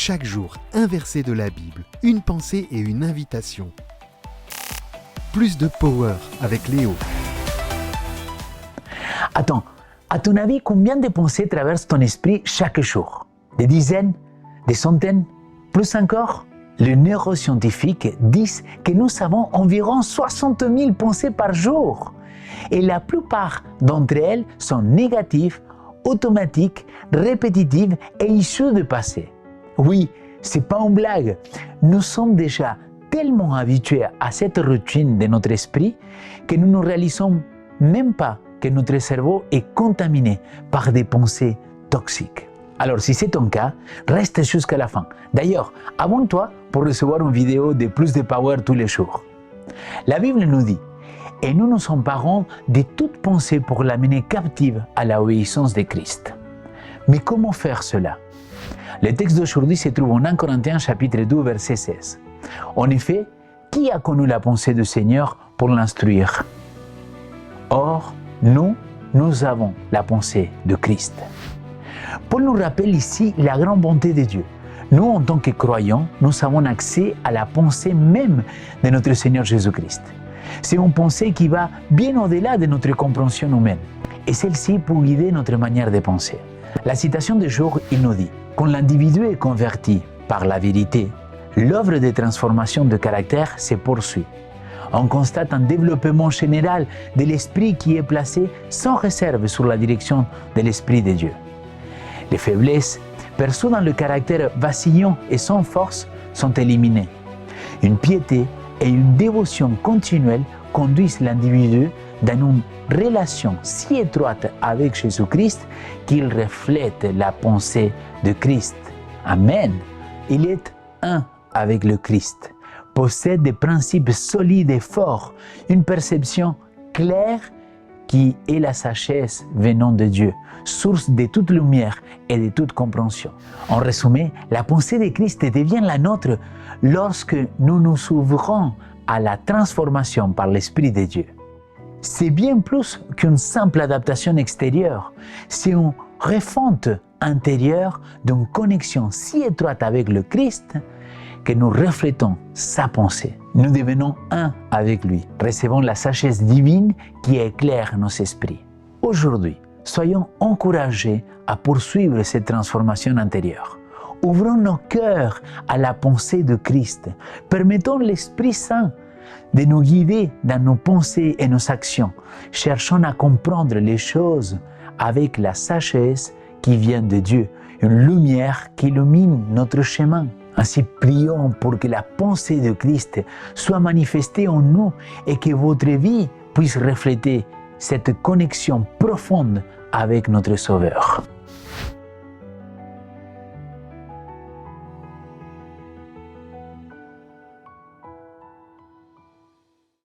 Chaque jour, un verset de la Bible, une pensée et une invitation. Plus de power avec Léo. Attends, à ton avis, combien de pensées traversent ton esprit chaque jour? Des dizaines? Des centaines? Plus encore? Les neuroscientifiques disent que nous avons environ 60 000 pensées par jour. Et la plupart d'entre elles sont négatives, automatiques, répétitives et issues du passé. Oui, c'est pas une blague. Nous sommes déjà tellement habitués à cette routine de notre esprit que nous ne réalisons même pas que notre cerveau est contaminé par des pensées toxiques. Alors, si c'est ton cas, reste jusqu'à la fin. D'ailleurs, abonne-toi pour recevoir une vidéo de plus de power tous les jours. La Bible nous dit: « Et nous nous emparons de toute pensée pour l'amener captive à l'obéissance de Christ. » Mais comment faire cela? Le texte d'aujourd'hui se trouve en 1 Corinthiens chapitre 2 verset 16. En effet, qui a connu la pensée du Seigneur pour l'instruire? Or, nous avons la pensée de Christ. Paul nous rappelle ici la grande bonté de Dieu. Nous, en tant que croyants, nous avons accès à la pensée même de notre Seigneur Jésus-Christ. C'est une pensée qui va bien au-delà de notre compréhension humaine. Et celle-ci peut guider notre manière de penser. La citation du jour, il nous dit: « Quand l'individu est converti par la vérité, l'œuvre de transformation de caractère se poursuit. On constate un développement général de l'esprit qui est placé sans réserve sur la direction de l'Esprit de Dieu. Les faiblesses perçues dans le caractère vacillant et sans force sont éliminées. Une piété et une dévotion continuelle conduisent l'individu dans une relation si étroite avec Jésus-Christ qu'il reflète la pensée de Christ. Amen. Il est un avec le Christ, possède des principes solides et forts, une perception claire qui est la sagesse venant de Dieu, source de toute lumière et de toute compréhension. En résumé, la pensée de Christ devient la nôtre lorsque nous nous ouvrons à la transformation par l'Esprit de Dieu. C'est bien plus qu'une simple adaptation extérieure, c'est une refonte intérieure d'une connexion si étroite avec le Christ que nous reflétons sa pensée. Nous devenons un avec lui, recevons la sagesse divine qui éclaire nos esprits. Aujourd'hui, soyons encouragés à poursuivre cette transformation intérieure. Ouvrons nos cœurs à la pensée de Christ. Permettons l'Esprit Saint de nous guider dans nos pensées et nos actions. Cherchons à comprendre les choses avec la sagesse qui vient de Dieu, une lumière qui illumine notre chemin. Ainsi, prions pour que la pensée de Christ soit manifestée en nous et que votre vie puisse refléter cette connexion profonde avec notre Sauveur.